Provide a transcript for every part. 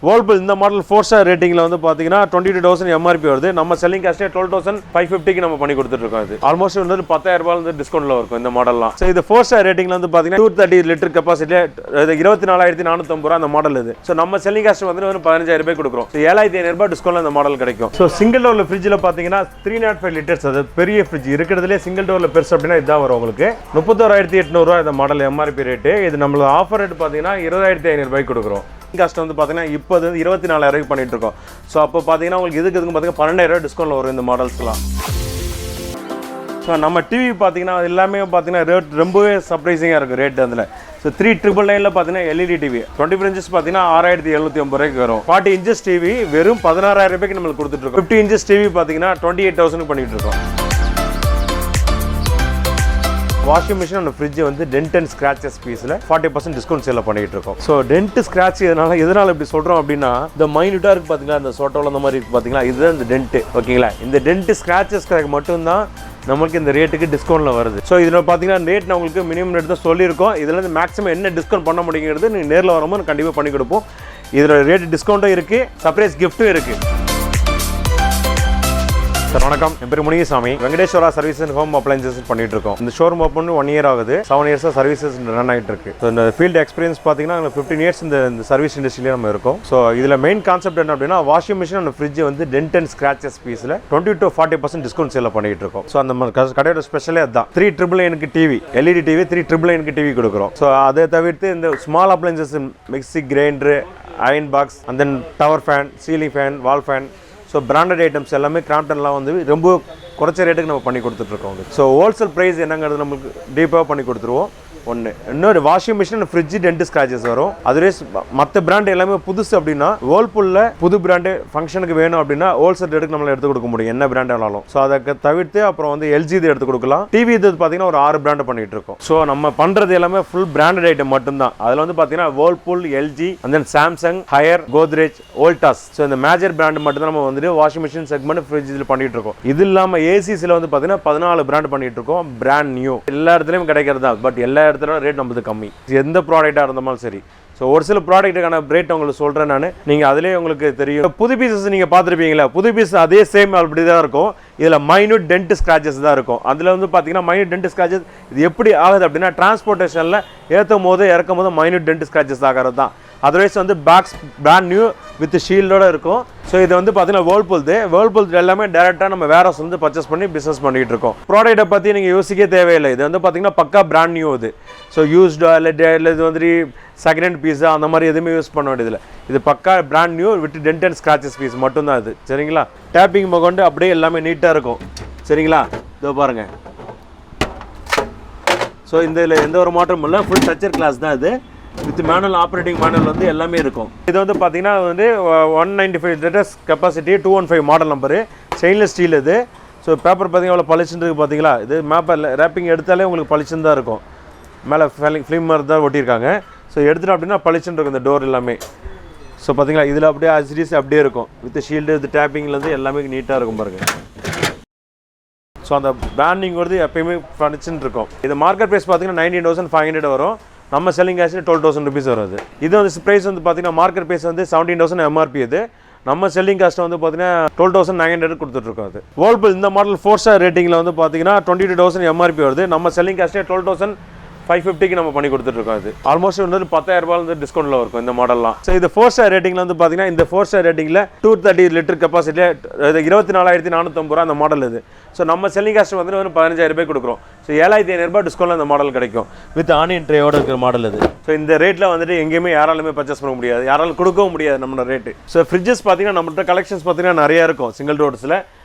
Wholesale இந்த model 4-star ரேட்டிங்ல வந்து பாத்தீங்கன்னா 22000 MRP வருது. நம்ம செல்லிங் காஸ்டே 12550 க்கு நம்ம பண்ணி கொடுத்துட்டு இருக்கோம். இது ஆல்மோஸ்ட் வந்து 10000 ரூபாயில இருந்து டிஸ்கவுண்ட்ல இருக்கும் இந்த மாடல்லாம். சோ இது 4-star ரேட்டிங்ல வந்து பாத்தீங்கன்னா 230 லிட்டர் கெபாசிட்டி 24450 ரூபாய் அந்த மாடல் இது. சோ நம்ம செல்லிங் காஸ்ட் வந்து 15000 ரூபாய் கொடுக்குறோம். சோ 7500 ரூபாய் டிஸ்கவுண்ட்ல இந்த மாடல் கிடைக்கும். சோ சிங்கிள் டோர்ல ஃப்ரிட்ஜ்ல பாத்தீங்கன்னா 305 லிட்டர்ஸ் அது பெரிய ஃப்ரிட்ஜ் இருக்குறதுலயே சிங்கிள் டோர்ல பெருசு அப்படினா இதான் வரும் உங்களுக்கு. 31800 ரூபாய் இந்த மாடல் MRP ரேட். இது நம்மளோட ஆஃபர் ரேட் பாத்தீங்கன்னா 20500 ரூபாய்க்கு கொடுக்குறோம். காஸ்ட் வந்து பாத்தீங்கன்னா இப்போ வந்து 24000 ரூபாய்க்கு பண்ணிட்டு இருக்கோம். சோ அப்போ பாத்தீங்கன்னா உங்களுக்கு இதுக்கு பாத்தீங்கன்னா 12000 ரூபாய் டிஸ்கவுண்ட்ல வரும் இந்த மாடல்ஸ்லாம். ஸோ நம்ம டிவி பார்த்தீங்கன்னா எல்லாமே பார்த்தீங்கன்னா ரேட் ரொம்பவே சர்ப்ரைசிங்காக இருக்கும் ரேட் அதில். ஸோ 3999 பார்த்தீங்கன்னா எல்இடி டிவி 24 இன்ச்சஸ் பார்த்தீங்கன்னா 6750 ரூபாய்க்கு வரும். 40 இன்ச்சஸ் டிவி வெறும் 16000 ரூபாய்க்கு நம்மளுக்கு கொடுத்துட்ருக்கோம். 50 இன்ச்சஸ் டிவி பார்த்தீங்கன்னா 28000 பண்ணிட்டு இருக்கோம். வாஷிங் மிஷின் அண்ட் ஃப்ரிட்ஜ் வந்து டென்ட் அண்ட் ஸ்க்ராச்சஸ் பீஸில் 40% டிஸ்கவுண்ட் சேலில் பண்ணிட்டு இருக்கோம். ஸோ டென்ட் ஸ்க்ராட்ச் எதனால் இப்படி சொல்கிறோம் அப்படின்னா இந்த மைன்யூட்டாக இருக்குது பார்த்தீங்களா இந்த சோட்டோவில் அந்த மாதிரி இருக்குது பார்த்தீங்களா இதுதான் இந்த டென்ட்டு ஓகேங்களா. இந்த டென்ட் ஸ்க்ராச்சஸ்க்கு மட்டும்தான் நமக்கு இந்த ரேட்டுக்கு டிஸ்கவுண்ட்டில் வருது. ஸோ இதில் பார்த்தீங்கன்னா ரேட் நான் உங்களுக்கு மினிமம் ரேட் தான் சொல்லியிருக்கோம். இதில் வந்து மேக்ஸிமம் என்ன டிஸ்கவுண்ட் பண்ண முடியுங்கிறது நீங்கள் நேரில் வரும்போது கண்டிப்பாக பண்ணி கொடுப்போம். இதில் ரேட் டிஸ்கவுண்ட்டும் இருக்குது, சர்ப்ரைஸ் கிஃப்ட்டும் இருக்குது. சார் வணக்கம், என் பேர் Munigasamy. Venkateswara service and home appliances பண்ணிட்டு இருக்கோம். இந்த ஷோரூம் ஓப்பன் 1 இயர் ஆகுது. 7 இயர்ஸாக சர்வீசஸ் ரன் ஆகிட்டு இருக்கு. ஸோ இந்த ஃபீல்டு எக்ஸ்பீரியன்ஸ் பார்த்தீங்கன்னா 15 இயர்ஸ் இந்த சர்வீஸ் இண்டஸ்ட்ரியிலே நம்ம இருக்கோம். ஸோ இதில் மெயின் கான்செப்ட் என்ன அப்படின்னா வாஷிங் மிஷின் அண்ட் ஃப்ரிட்ஜ் வந்து டென்ட் அண்ட் ஸ்க்ராச்சஸ் பீஸில் 20 to 40% டிஸ்கவுண்ட் சேல் பண்ணிட்டு இருக்கோம். ஸோ அந்த கடையோட ஸ்பெஷலே அதுதான். 3999 டிவி எல்இடி டிவி 3999 டிவி கொடுக்குறோம். ஸோ அதை தவிர்த்து இந்த small appliances mixie grinder iron box and then tower fan ceiling fan wall fan so branded items எல்லாமே கிராம்ப்டன்லாம் வந்து ரொம்ப குறைச்ச ரேட்டுக்கு நம்ம பண்ணி கொடுத்துட்ருக்கோம். ஸோ ஹோல்சேல் ப்ரைஸ் என்னங்கிறது நமக்கு டீப்பாக பண்ணி கொடுத்துருவோம். ஒன்று இன்னொரு washing machine fridge dent scratches வரும். அதுவே மற்ற பிராண்ட் எல்லாமே புதுசு அப்படின்னா வேர்ல்பூலில் புது பிராண்டு ஃபங்க்ஷனுக்கு வேணும் அப்படின்னா ஹோல்சேல் ரேட்டுக்கு நம்மளை எடுத்து கொடுக்க முடியும் என்ன பிராண்ட் வேணாலும். ஸோ அதை தவிர்த்து அப்புறம் வந்து எல்ஜி இது எடுத்து கொடுக்கலாம். டிவி இது பார்த்தீங்கன்னா ஒரு 6 பிராண்டு பண்ணிட்டு இருக்கோம். ஸோ நம்ம பண்ணுறது எல்லாமே ஃபுல் பிராண்டட் ஐட்டம் மட்டும்தான். அதில் வந்து பார்த்தீங்கன்னா Whirlpool LG and then Samsung higher Godrej Voltas so இந்த மேஜர் பிராண்டு மட்டும் தான் நம்ம வந்துட்டு வாஷிங் மிஷின் செக்மெண்ட் ஃப்ரிட்ஜ் இதில் பண்ணிட்டு இருக்கோம். இது இல்லாமல் ஏசிஸில் வந்து பார்த்தீங்கன்னா 14 பிராண்ட் பண்ணிட்டு இருக்கோம். பிராண்ட் நியூ எல்லா இடத்துலையும் கிடைக்கிறது தான். பட் எல்லா ரேட் நம்மளுக்கு கம்மி எந்த ப்ராடக்டாக இருந்தாலும் சரி. ஸோ ஒரு சில ப்ராடக்ட்டுக்கான ரேட் உங்களுக்கு சொல்கிறேன் நான். நீங்கள் அதிலே உங்களுக்கு தெரியும். புது பீசஸ் நீங்கள் பார்த்துருப்பீங்களா, புது பீஸ் அதே சேம் அப்படி தான் இருக்கும். இதில் மைன்யூட் டென்ட் ஸ்க்ராச்சஸ் தான் இருக்கும். அதில் வந்து பார்த்தீங்கன்னா மைன்யூட் டென்ட் ஸ்க்ராச்சஸ் இது எப்படி ஆகுது அப்படின்னா டிரான்ஸ்போர்ட்டேஷனில் ஏற்றும் போது இறக்கும் போது மைன்யூட் டென்ட் ஸ்க்ராச்சஸ் ஆகிறது தான். அதர்வைஸ் வந்து பாக்ஸ் பிராண்ட் நியூ வித் ஷீல்டோட இருக்கும். ஸோ இது வந்து பார்த்தீங்கன்னா வேர்ல்பூல் எல்லாமே டேரெக்டாக நம்ம வேற வந்து பர்ச்சேஸ் பண்ணி பிஸ்னஸ் பண்ணிட்டு இருக்கோம். ப்ராடக்ட்டை பற்றி நீங்கள் யோசிக்க தேவையில்லை. இது வந்து பார்த்தீங்கன்னா பக்கா பிராண்ட் நியூ இது. ஸோ யூஸ்டோ இல்லை இது வந்து செகண்ட் ஹேண்ட் பீஸா அந்த மாதிரி எதுவுமே யூஸ் பண்ண வேண்டியதில்லை. இது பக்கா brand new with dent and scratches piece மட்டும்தான் இது. சரிங்களா, டேப்பிங் கொண்டு அப்படியே எல்லாமே நீட்டாக இருக்கும். சரிங்களா, இதோ பாருங்கள். ஸோ இந்த இதில் எந்த ஒரு மாற்றமும் இல்லை. ஃபுல் டச்சர் கிளாஸ் தான் இது. வித் மேனுவல் ஆப்ரேட்டிங் மேனுவல் வந்து எல்லாமே இருக்கும். இது வந்து பார்த்தீங்கன்னா வந்து 195 litres capacity 215 model number stainless steel இது. ஸோ பேப்பர் பார்த்தீங்கன்னா அவ்வளோ பளிச்சுன்னு இருக்குது பார்த்தீங்களா. இது மேப்பர் ரேப்பிங் எடுத்தாலே உங்களுக்கு பளிச்சுன்னு தான் இருக்கும். மேலே ஃபிலிம் மாதிரி தான் ஒட்டியிருக்காங்க. ஸோ எடுத்துகிட்டு அப்படின்னா பளிச்சுன்னு இருக்கும் இந்த டோர் எல்லாமே. ஸோ பார்த்தீங்களா இதில் அப்படியே அசிரிஸ் அப்படியே இருக்கும். வித் ஷீல்டு வித் டேப்பிங்லேருந்து எல்லாமே நீட்டாக இருக்கும் பாருங்கள். ஸோ அந்த பிராண்டிங் வந்து எப்பயுமே பளிச்சுன்னு இருக்கும். இது மார்க்கெட் ப்ரைஸ் பார்த்தீங்கன்னா 19500 வரும். நம்ம செல்லிங் காசு 12000 rupees வருது. இது வந்து ப்ரைஸ் வந்து பார்த்தீங்கன்னா மார்க்கெட் ப்ரைஸ் வந்து 17000 MRP. இது நம்ம செல்லிங் காஸ்ட் வந்து பார்த்தீங்கன்னா 12900 கொடுத்துட்ருக்கோம். அது வேர்ல்பூல் இந்த மாடல் 4-star ரேட்டிங்கில் வந்து பார்த்தீங்கன்னா 22000 MRP வருது. நம்ம செல்லிங் காஸ்ட்டே 12550 நம்ம பண்ணி கொடுத்துட்ருக்கோம். அது ஆல்மோஸ்ட் வந்து 10000 ரூபாய் வந்து டிஸ்கவுண்ட்டில் இருக்கும் இந்த மாடல்லாம். ஸோ இது 4-star ரேட்டிங்கில் வந்து பார்த்தீங்கன்னா இந்த 4-star ரேட்டிங்கில் 230 லிட்டர் கெப்பாசிட்டியில் 24450 ரூபா அந்த மாடல் இது. ஸோ நம்ம செல்லிங் காஸ்ட் வந்து 15000 ரூபாய் கொடுக்குறோம். ஸோ 7500 ரூபாய் டிஸ்கவுண்ட்டில் அந்த மாடல் கிடைக்கும் வித் ஆனியன் ட்ரேயோட இருக்கிற மாடல் இது. ஸோ இந்த ரேட்டில் வந்துட்டு எங்கேயுமே யாராலுமே பர்ச்சேஸ் பண்ண முடியாது, யாராலும் கொடுக்கவும் முடியாது நம்மளோட ரேட்டு. ஸோ ஃப்ரிட்ஜஸ் பார்த்தீங்கன்னா நம்மள்ட்ட கலெக்ஷன்ஸ் பார்த்தீங்கன்னா நிறையா இருக்கும். சிங்கிள் டோர்ஸில்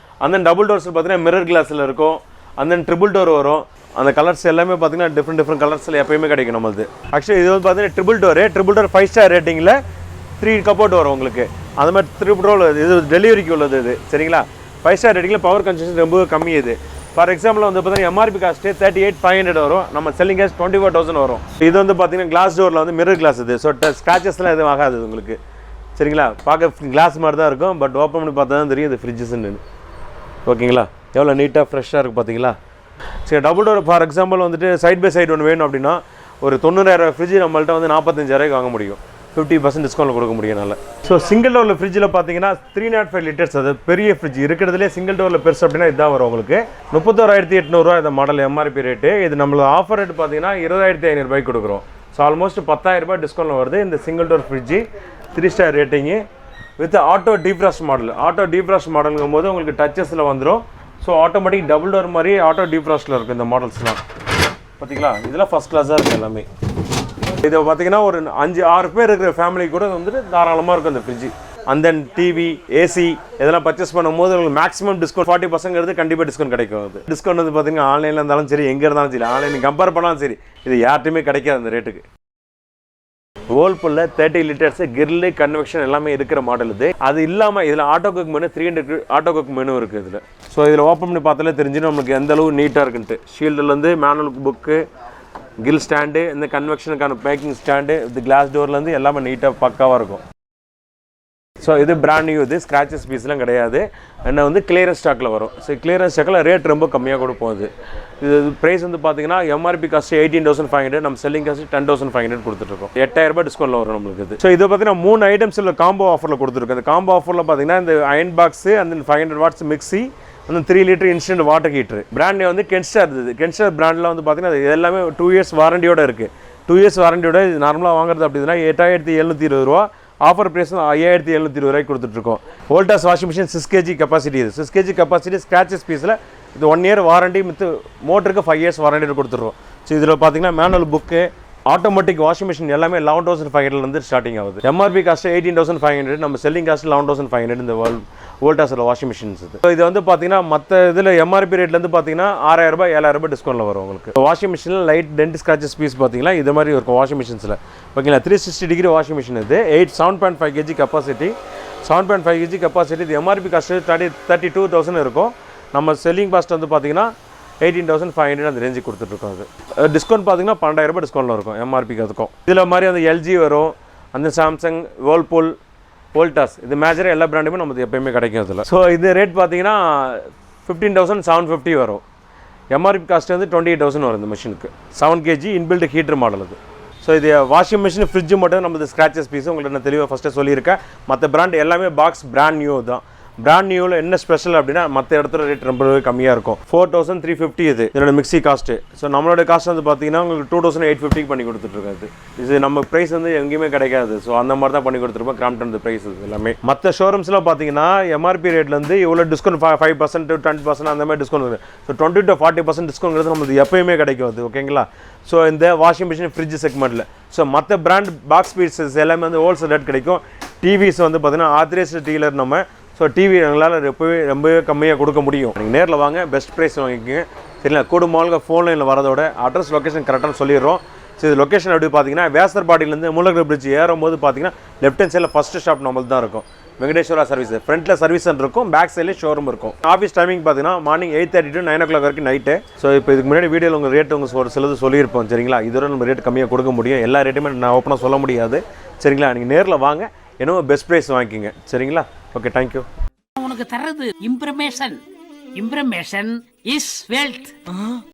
அந்த டபுள் டோர்ஸில் பார்த்தீங்கன்னா மிரர் கிளாஸில் இருக்கும். அந்த ட்ரிபிள் டோர் வரும். அந்த கலர்ஸ் எல்லாமே பார்த்தீங்கன்னா டிஃப்ரெண்ட் கலர்ஸில் எப்பயுமே கிடைக்கும் நம்மளுக்கு. ஆக்சுவலி இது வந்து பார்த்தீங்கன்னா ட்ரிபிள் டோர் 5-star ரேட்டிங்கில் 3 கப்போர்ட் வரும் உங்களுக்கு. அந்த மாதிரி ட்ரிபிள் டோர் இது டெலிவரிக்கு உள்ளது இது. சரிங்களா, 5-star ரேட்டிங்கில் பவர் கன்சம்ஷன் ரொம்ப கம்மி. இது ஃபார் எக்ஸாம்பிள் வந்து பார்த்தீங்கன்னா MRP காஸ்ட்டு 38500 வரும். நம்ம செல்லிங் காஸ்ட் 24000 வரும். இது வந்து பார்த்தீங்கன்னா கிளாஸ் டோரில் வந்து மிரர் கிளாஸ் இது. ஸோ ஸ்க்ராச்சஸ்லாம் எதுவும் ஆகாது உங்களுக்கு. சரிங்களா, பார்க்க கிளாஸ் மாதிரி தான் இருக்கும். பட் ஓப்பன் பண்ணி பார்த்தா தான் தெரியும் இது ஃப்ரிட்ஜஸ்ன்னு. ஓகேங்களா, எவ்வளோ நீட்டாக ஃப்ரெஷ்ஷாக இருக்குது பார்த்தீங்களா. சரி, டபுள் டோர் ஃபார் எக்ஸாம்பிள் வந்துட்டு சைட் பை சைடு ஒன்று வேணும் அப்படின்னா ஒரு 90000 ஃப்ரிட்ஜ் நம்மள்ட்ட வந்து 45000 வாங்க முடியும். 50% டிஸ்கவுண்ட் கொடுக்க முடியும் என்னால். ஸோ சிங்கிள் டோரில் ஃப்ரிட்ஜில் பார்த்தீங்கன்னா 305 லிட்டர்ஸ், அது பெரிய ஃப்ரிட்ஜ் இருக்கிறதுலே சிங்கிள் டோரில் பெருசு அப்படின்னா இதுதான் வரும் உங்களுக்கு. 31,800 இந்த மாடல் எம்ஆர்பி ரேட்டு. இது நம்மளோட ஆஃபர் ரேட் பார்த்தீங்கன்னா 20,500 ரூபாய்க்கு கொடுக்குறோம். ஸோ ஆல்மோஸ்ட் 10,000 ரூபாய் டிஸ்கவுண்ட் வருது. இந்த single door fridge 3 star rating with auto defrost model. Auto defrost மாடலுங்கும் போது உங்களுக்கு டச்சஸில் வந்துடும். ஸோ ஆட்டோமேட்டிக் டபுள் டோர் மாதிரி ஆட்டோ டீஃப்ராஸ்ட்டில் இருக்கும் இந்த மாடல்ஸ்லாம். பார்த்தீங்களா, இதெல்லாம் ஃபஸ்ட் கிளாஸாக இருக்குது எல்லாமே. இதை பார்த்தீங்கன்னா ஒரு 5-6 பேர் இருக்கிற ஃபேமிலி கூட வந்துட்டு தாராளமாக இருக்கும் இந்த fridge. And then TV, AC இதெல்லாம் பர்ச்சேஸ் பண்ணும்போது உங்களுக்கு மேக்ஸிமம் டிஸ்கவுண்ட் 40% கண்டிப்பாக டிஸ்கவுண்ட் கிடைக்கும். அது டிஸ்கவுண்ட் வந்து பார்த்தீங்கன்னா ஆன்லைனில் இருந்தாலும் சரி, எங்கே இருந்தாலும் சரி, ஆன்லைன் கம்பேர் பண்ணாலும் சரி, இது யார்ட்டையுமே கிடைக்காது அந்த ரேட்டுக்கு. வேர்ல்பூலில் 30 லிட்டர்ஸ் கிரில்லு கன்வெக்ஷன் எல்லாமே இருக்கிற மாடல் இது. அது இல்லாமல் இதில் auto cook menu 300 auto cook menu இருக்குது இதில். ஸோ இதில் ஓப்பன் பண்ணி பார்த்தாலே தெரிஞ்சு நம்மளுக்கு எந்த அளவு நீட்டாக இருக்குன்ட்டு. ஷீல்டுலேருந்து மேனுவல் புக்கு, கில் ஸ்டாண்டு, இந்த கன்வெக்ஷனுக்கான பேக்கிங் ஸ்டாண்டு, இது கிளாஸ் டோர்லேருந்து எல்லாமே நீட்டாக பக்காவாக இருக்கும். ஸோ இது பிராண்ட் நியூ, இது ஸ்க்ராச்சஸ் பீஸ்லாம் கிடையாது. என்ன வந்து கிளியரன்ஸ் ஸ்டாக்கில் வரும். ஸோ கிளியரன்ஸ் ஸ்டாக்கில் ரேட் ரொம்ப கம்மியாக கூட போகுது. இது ப்ரைஸ் வந்து பார்த்தீங்கன்னா எம்ஆர்பி காஸ்ட் 18,500, நம்ம செல்லிங் காஸ்ட் 10,500 கொடுத்துட்ருக்கோம். 8,000 ரூபாய் டிஸ்கவுண்ட்டில் வரும் நம்மளுக்கு இது. ஸோ இது பார்த்தீங்கன்னா 3 ஐட்டம்ஸில் காம்போ ஆஃபரில் கொடுத்துருக்கோம். அந்த காம்போ ஆஃபரில் பார்த்தீங்கன்னா இந்த அயன் பாக்ஸு, அந்த 500 வாட்ஸ் மிக்ஸி, அந்த 3 லிட்டர் இன்ஸ்டன்ட் வாட்டர் ஹீட்ரு. பிராண்ட் வந்து கென்ஸ்டார் இருந்தது. கென்ஸ்டார் பிராண்டில் வந்து பார்த்தீங்கன்னா அது எல்லாமே 2 இயர்ஸ் வாரண்டியோடு இருக்குது. 2 இயர்ஸ் வாரண்டியோட இது நார்மலாக வாங்குறது அப்படின்னா 8,720 ரூபா. ஆஃபர் ப்ரைஸ் 5,720 ரூபாய்க்கு கொடுத்துட்ருக்கோம். Voltas washing machine 6 kg capacity. இது 6 kg கெப்பாசிட்டி ஸ்க்ராச்சஸ் பீஸில் இது 1 இயர் வாரண்டி, மித்து மோட்டருக்கு 5 இயர்ஸ் வாரண்டி கொடுத்துருவோம். ஸோ இதில் பார்த்தீங்கன்னா manual book, automatic washing machine எல்லாமே 11,500 ஸ்டார்டிங் ஆகுது. எம்ஆர்பி காஸ்ட் 18,500, நம்ம செல்லிங் காஸ்ட் 11,500 இந்த வோல்டாஸில் வாஷிங் மிஷின்ஸ் இது. ஸோ இது வந்து பார்த்தீங்கன்னா மற்ற இதில் எம்ஆர்பி ரேட்லேருந்து பார்த்தீங்கன்னா 6,000 ரூபாய் 7,000 ரூபாய் டிஸ்கவுண்ட்டில் வரும் உங்களுக்கு. வாஷிங் மிஷினில் லைட் டென்ட் ஸ்க்ராச்சஸ் பீஸ் பார்த்தீங்கன்னா இது மாதிரி இருக்கும் வாஷிங் மிஷின்ஸில். ஓகேங்களா, 360 டிகிரி வாஷிங் மிஷின் இது. 7.5 kg கெப்பாசிட்டி. 7.5 kg capacity. இது எம்ஆர்பி காஸ்ட் 32,000 இருக்கும். நம்ம செல்லிங் காஸ்ட் வந்து பார்த்தீங்கன்னா 18,500 அந்த ரேஞ்சுக்கு கொடுத்துட்ருக்கோம். அது டிஸ்கவுண்ட் பார்த்தீங்கன்னா 12,000 ரூபாய் டிஸ்கவுண்ட்டில் இருக்கும் எம்ஆர்பிக்கு. அதுக்கும் இதில் மாதிரி அந்த எல்ஜி வரும், அந்த சாம்சங், வேர்ல்பூல், வோல்டாஸ், இது மேஜராக எல்லா பிராண்டுமே நமக்கு எப்போயுமே கிடைக்கும் இதில். ஸோ இது ரேட் பார்த்தீங்கன்னா 15,750 வரும். எம்ஆர்பி காஸ்ட் வந்து 28,000 வரும் இந்த மிஷினுக்கு. 7 kg இன்பில்ட் ஹீட்டர் மாடல் அது. ஸோ இது வாஷிங் மிஷின், ஃப்ரிட்ஜு மட்டும் நம்ம ஸ்க்ராச்சஸ் பீஸு உங்களுக்கு நான் தெளிவாக ஃபஸ்ட்டே சொல்லியிருக்கேன். மற்ற பிராண்ட் எல்லாமே பாக்ஸ் பிராண்ட் நியூ தான். பிராண்ட் நியூவில் என்ன ஸ்பெஷல் அப்படின்னா மற்ற இடத்துல ரேட் ரொம்பவே கம்மியாக இருக்கும். 4,350 இது இதோட மிக்ஸி காஸ்ட்டு. ஸோ நம்மளோட காஸ்ட் வந்து பார்த்தீங்கன்னா உங்களுக்கு 2,850 பண்ணி கொடுத்துட்ருக்காது. இது நம்ம ப்ரைஸ் வந்து எங்கேயுமே கிடைக்காது. ஸோ அந்த மாதிரி தான் பண்ணி கொடுத்துருப்போம். கிராம்டன் ப்ரைஸ் இது எல்லாமே. மற்ற ஷோரூம்ஸ்லாம் பார்த்தீங்கன்னா எம்ஆர்பி ரேட்லேருந்து இவ்வளோ டிஸ்கவுண்ட் 5% 20% அந்த மாதிரி டிஸ்கவுண்ட் இருக்குது. ஸோ 20 to 40% டிஸ்கவுண்ட்ங்கிறது நமக்கு எப்போயுமே கிடைக்கும் அது. ஓகேங்களா. ஸோ இந்த வாஷிங் மிஷின், ஃப்ரிட்ஜ் செக்மெண்ட்டில். ஸோ மற்ற பிராண்ட் பாக்ஸ் பீஸஸ் எல்லாமே வந்து ஹோல்சேல் ரேட் கிடைக்கும். டிவிஸ் வந்து பார்த்தீங்கன்னா ஆத்தரைஸ்டு டீலர் நம்ம. ஸோ டிவி எங்களால் ரொம்பவே கம்மியாக கொடுக்க முடியும். நீங்கள் நேரில் வாங்க, பெஸ்ட் ப்ரைஸ் வாங்கிக்கோங்க. சரிங்களா. கூடுமாலுங்க ஃபோன்லைனில் வரதோட அட்ரஸ் லொக்கேஷன் கரெக்டாக சொல்லிடுறோம். ஸோ இது லொக்கேஷன் எப்படி பார்த்தீங்கன்னா வேசர்பாடியிலேருந்து மூலக்கடை பிரிட்ஜ் ஏறும்போது பார்த்தீங்கன்னா லெஃப்ட் ஹேண்ட் சைடில் ஃபஸ்ட்டு ஷாப் நம்மளுக்கு தான் இருக்கும். வெங்கடேஸ்வரா சர்வீஸ். ஃப்ரண்ட்டில் சர்வீஸ் சென்டர் இருக்கும், பேக் சைடில் ஷோரூம் இருக்கும். ஆஃபீஸ் டைமிங் பார்த்தீங்கன்னா மார்னிங் 8:30 to 9 o'clock வரைக்கும் நைட்டு. ஸோ இப்போ இதுக்கு முன்னாடி வீடியோவில் உங்கள் ரேட் ஒரு சிலது சொல்லியிருப்போம். சரிங்களா. இதோட நம்ம ரேட் கம்மியாக கொடுக்க முடியும். எல்லா ரேட்டுமே நான் ஓப்பனாக சொல்ல முடியாது. சரிங்களா. நீங்கள் நேரில் வாங்க, என்னவோ பெஸ்ட் ப்ரைஸ் வாங்கிக்கிங்க. சரிங்களா. Okay, thank you. உனக்கு தர்றது இம்ப்ரமேஷன். இம்ப்ரமேஷன் இஸ் வெல்த்.